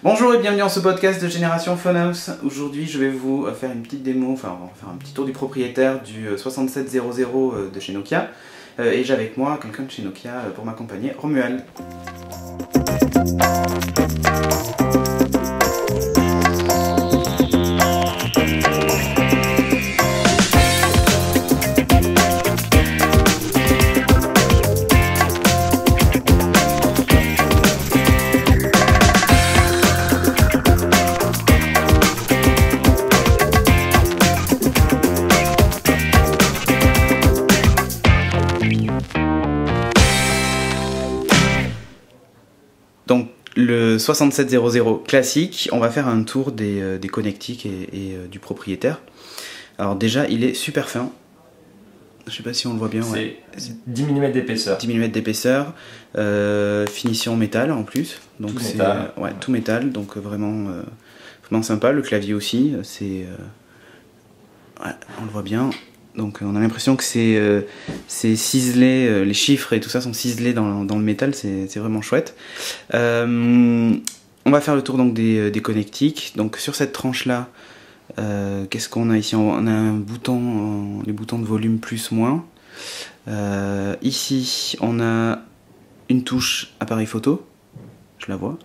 Bonjour et bienvenue dans ce podcast de Génération Funhouse. Aujourd'hui je vais vous faire une petite démo, enfin on va faire un petit tour du propriétaire du 6700 de chez Nokia. Et j'ai avec moi quelqu'un de chez Nokia pour m'accompagner, Romuald. Donc le 6700 classique, on va faire un tour des connectiques et du propriétaire. Alors déjà il est super fin, je sais pas si on le voit bien. C'est 10 mm d'épaisseur. 10 mm d'épaisseur, finition métal en plus, donc tout c'est métal. Tout métal, donc vraiment sympa. Le clavier aussi, on le voit bien. Donc on a l'impression que c'est ciselé, les chiffres et tout ça sont ciselés dans le métal, c'est vraiment chouette. On va faire le tour donc des connectiques. Donc sur cette tranche là, qu'est-ce qu'on a ici? On a un bouton, les boutons de volume plus moins. Ici on a une touche appareil photo, je la vois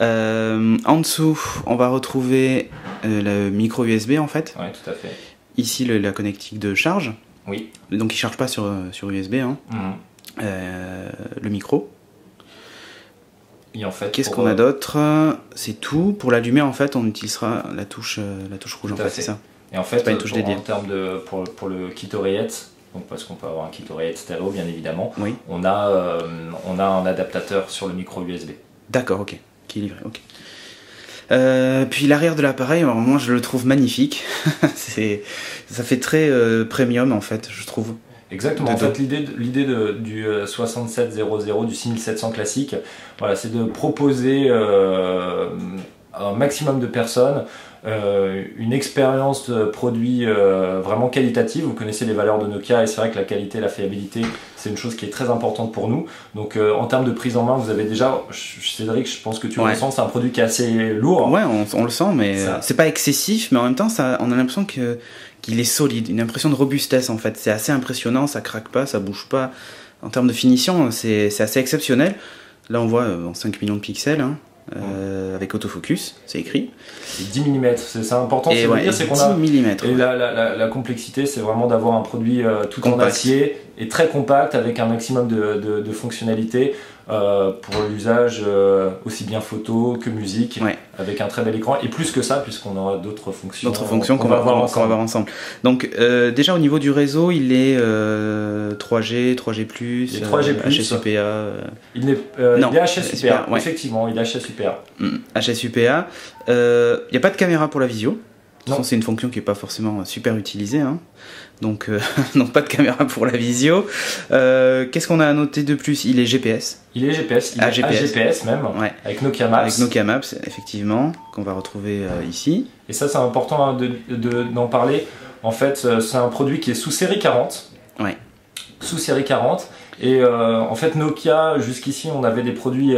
là. En dessous on va retrouver le micro USB en fait. Oui, tout à fait. Ici la connectique de charge. Oui. Donc il ne charge pas sur USB. Hein. Le micro. Et en fait, qu'est-ce qu'on a d'autre? C'est tout. Pour l'allumer, en fait, on utilisera la touche rouge. En fait, c'est ça. Et en fait, pas une touche dédiée. En termes de pour le kit oreillette, donc parce qu'on peut avoir un kit oreillette stéréo, bien évidemment. Oui. On a un adaptateur sur le micro USB. D'accord, ok. Qui est livré. Ok. Puis l'arrière de l'appareil, alors moi je le trouve magnifique. Ça fait très premium en fait, je trouve. Exactement. En fait, l'idée du 6700, du 6700 classique, voilà, c'est de proposer un maximum de personnes une expérience de produit vraiment qualitative. Vous connaissez les valeurs de Nokia et c'est vrai que la qualité et la fiabilité, c'est une chose qui est très importante pour nous. Donc en termes de prise en main, vous avez déjà, Cédric, je pense que tu le ressens, c'est un produit qui est assez lourd. Ouais, on le sent, mais c'est pas excessif, mais en même temps, on a l'impression qu'il est solide, une impression de robustesse en fait. C'est assez impressionnant, ça craque pas, ça bouge pas. En termes de finition, c'est assez exceptionnel. Là, on voit 5 millions de pixels. Hein. Avec autofocus, c'est écrit. Et 10 mm, c'est important de dire, c'est qu'on a 10 mm. Et la complexité, c'est vraiment d'avoir un produit tout compact. En acier et très compact avec un maximum de fonctionnalités pour l'usage aussi bien photo que musique, avec un très bel écran et plus que ça puisqu'on aura d'autres fonctions. Qu'on va voir ensemble. Donc déjà au niveau du réseau, il est 3G, 3G+, 3G+, HSUPA. Il est HSUPA, effectivement, il est HSUPA. HSUPA. Il n'y a pas de caméra pour la visio. C'est une fonction qui n'est pas forcément super utilisée. Hein. Donc pas de caméra pour la visio. Qu'est-ce qu'on a à noter de plus? Il est GPS. Il est GPS, AGPS même, avec Nokia Maps. Avec Nokia Maps, effectivement, qu'on va retrouver ici. Et ça, c'est important d'en parler. En fait, c'est un produit qui est sous série 40. Ouais. Sous série 40. Et en fait, Nokia, jusqu'ici, on avait des produits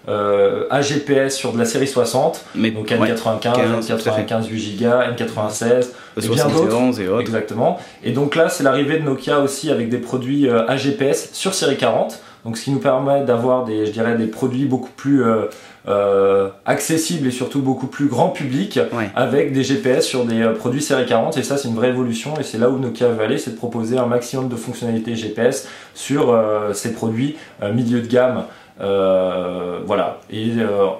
AGPS sur de la série 60, donc N95, N95 8 Go, N96, et bien d'autres. Exactement. Et donc là, c'est l'arrivée de Nokia aussi avec des produits AGPS sur série 40. Donc ce qui nous permet d'avoir des produits beaucoup plus accessibles et surtout beaucoup plus grand public, avec des GPS sur des produits série 40. Et ça, c'est une vraie évolution et c'est là où Nokia veut aller, c'est de proposer un maximum de fonctionnalités GPS sur ces produits milieu de gamme. Voilà, et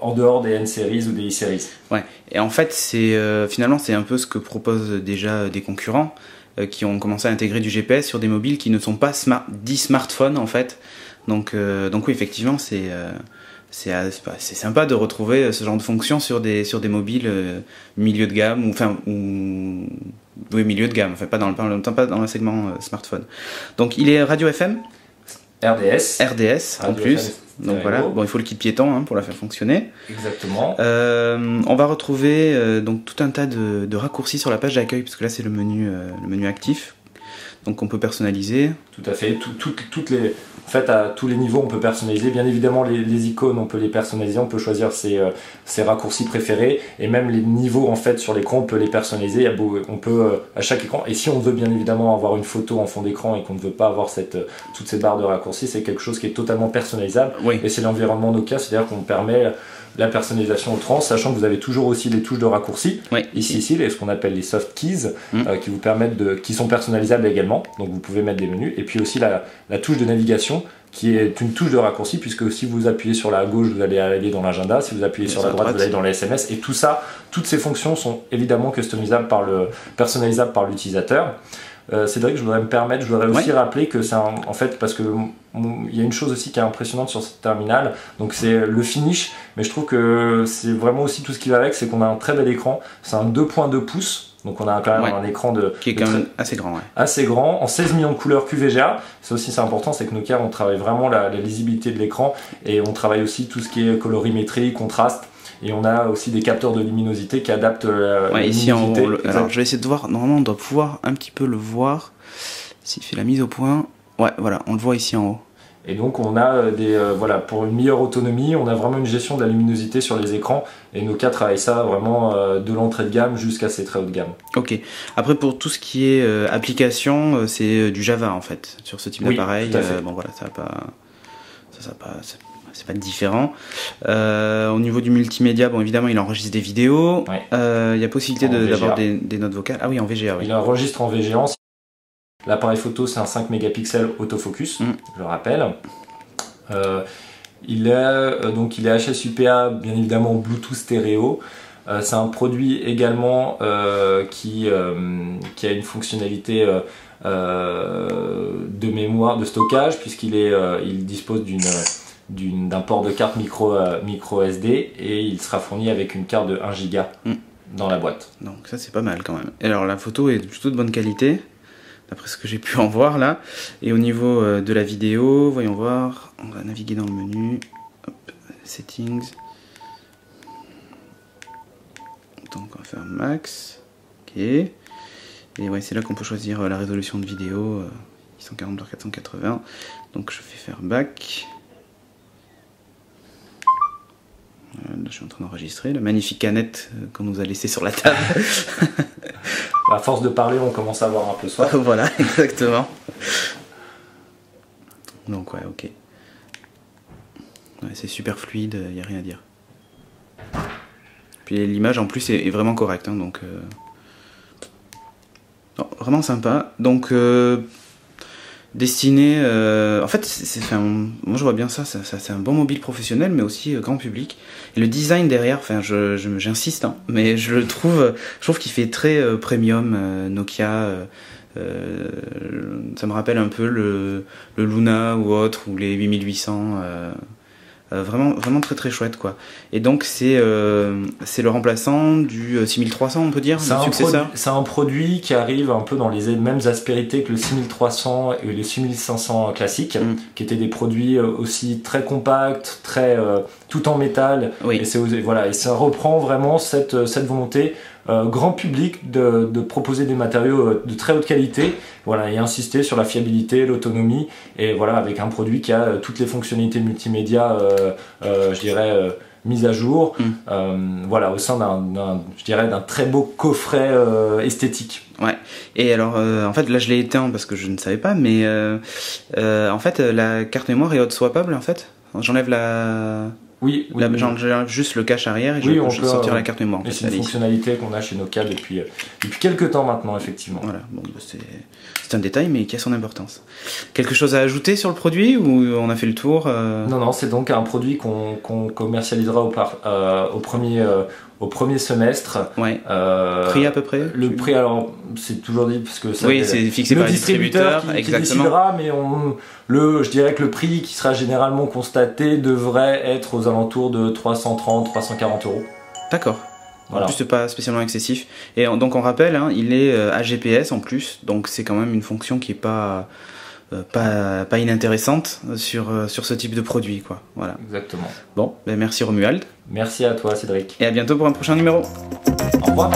en dehors des N-Series ou des I-Series. Ouais, et en fait, finalement, c'est un peu ce que proposent déjà des concurrents qui ont commencé à intégrer du GPS sur des mobiles qui ne sont pas dits smartphones en fait. Donc oui, effectivement, c'est sympa de retrouver ce genre de fonction sur des mobiles milieu de gamme, oui, milieu de gamme, enfin pas dans le segment smartphone. Donc il est radio FM, RDS en plus. Donc voilà, bon, il faut le kit piéton pour la faire fonctionner. Exactement. On va retrouver donc tout un tas de raccourcis sur la page d'accueil, parce que là c'est le menu actif. Donc on peut personnaliser. Tout à fait. En fait, à tous les niveaux, on peut personnaliser. Bien évidemment, les icônes, on peut les personnaliser. On peut choisir ses raccourcis préférés. Et même les niveaux, en fait, sur l'écran, on peut les personnaliser. On peut, à chaque écran. Et si on veut bien évidemment avoir une photo en fond d'écran et qu'on ne veut pas avoir toutes ces barres de raccourcis, c'est quelque chose qui est totalement personnalisable. Oui. Et c'est l'environnement Nokia, c'est-à-dire qu'on permet la personnalisation outrance, sachant que vous avez toujours aussi les touches de raccourci, oui, ici, ce qu'on appelle les soft keys, qui vous permettent qui sont personnalisables également, donc vous pouvez mettre des menus, et puis aussi la touche de navigation, qui est une touche de raccourci, puisque si vous appuyez sur la gauche, vous allez aller dans l'agenda, si vous appuyez sur la droite, vous allez dans les SMS, et tout ça, toutes ces fonctions sont évidemment customisables personnalisables par l'utilisateur. Cédric, je voudrais aussi rappeler que c'est en fait, parce que il y a une chose aussi qui est impressionnante sur ce terminal, donc c'est le finish, mais je trouve que c'est vraiment aussi tout ce qui va avec, c'est qu'on a un très bel écran, c'est un 2.2 pouces, donc on a quand même un écran qui est quand même assez grand, assez grand, en 16 millions de couleurs QVGA. Ça aussi c'est important, c'est que Nokia, on travaille vraiment la lisibilité de l'écran, et on travaille aussi tout ce qui est colorimétrie, contraste. Et on a aussi des capteurs de luminosité qui adaptent la ici luminosité. En haut, alors je vais essayer de voir, normalement on doit pouvoir un petit peu le voir, s'il fait la mise au point, ouais voilà, on le voit ici en haut. Et donc on a pour une meilleure autonomie, on a vraiment une gestion de la luminosité sur les écrans, et Nokia travaille ça vraiment de l'entrée de gamme jusqu'à ses très haut de gamme. Ok, après pour tout ce qui est application, c'est du Java en fait, sur ce type d'appareil, bon voilà, ça va pas c'est pas différent. Au niveau du multimédia, bon évidemment il enregistre des vidéos. Il y a possibilité d'avoir des notes vocales. Ah oui, en VGA. Oui. Il enregistre en VGA. L'appareil photo, c'est un 5 mégapixels autofocus, je le rappelle. Il est HSUPA, bien évidemment Bluetooth stéréo. C'est un produit également qui a une fonctionnalité de mémoire, de stockage, il dispose d'un port de carte micro SD, et il sera fourni avec une carte de 1 Go dans la boîte. Donc ça c'est pas mal quand même. Et alors la photo est plutôt de bonne qualité, d'après ce que j'ai pu en voir là. Et au niveau de la vidéo, voyons voir, on va naviguer dans le menu, hop, settings. Donc on va faire max, ok. Et ouais, c'est là qu'on peut choisir la résolution de vidéo, 640 par 480. Donc je vais faire back. Là, je suis en train d'enregistrer la magnifique canette qu'on nous a laissée sur la table. À force de parler, on commence à avoir un peu soif. Voilà, exactement. Donc ouais, ok. Ouais, c'est super fluide, il n'y a rien à dire. Puis l'image en plus est vraiment correcte, hein, donc non, vraiment sympa. Donc destiné, en fait, moi je vois bien ça c'est un bon mobile professionnel, mais aussi grand public. Et le design derrière, enfin, j'insiste, hein, mais je trouve qu'il fait très premium Nokia. Ça me rappelle un peu le Luna ou autre, ou les 8800. Vraiment très très chouette quoi. Et donc c'est le remplaçant du 6300, on peut dire, le successeur. C'est un produit qui arrive un peu dans les mêmes aspérités que le 6300 et le 6500 classiques, qui étaient des produits aussi très compacts, très tout en métal. Et ça reprend vraiment cette volonté grand public de proposer des matériaux de très haute qualité, et insister sur la fiabilité, l'autonomie, et voilà, avec un produit qui a toutes les fonctionnalités multimédia, je dirais, mises à jour, au sein d'un très beau coffret esthétique. Ouais. Et alors, en fait, là je l'ai éteint parce que je ne savais pas, mais en fait, la carte mémoire est hot swappable en fait. J'enlève j'enlève juste le cache arrière et je peux sortir la carte mémoire. Et c'est une fonctionnalité qu'on a chez Nokia depuis quelques temps maintenant, effectivement. Voilà, bon, c'est un détail mais qui a son importance. Quelque chose à ajouter sur le produit ou on a fait le tour Non, c'est donc un produit qu'on commercialisera au premier semestre. Ouais. Prix à peu près. Le prix, alors c'est toujours dit parce que c'est fixé par le distributeur qui décidera, mais je dirais que le prix qui sera généralement constaté devrait être aux alentours de 330-340 €. D'accord. Voilà. En plus, c'est pas spécialement excessif. Et donc on rappelle, hein, il est AGPS en plus, donc c'est quand même une fonction qui est pas inintéressante sur ce type de produit, quoi. Voilà. Exactement. Bon, merci Romuald. Merci à toi Cédric. Et à bientôt pour un prochain numéro. Au revoir.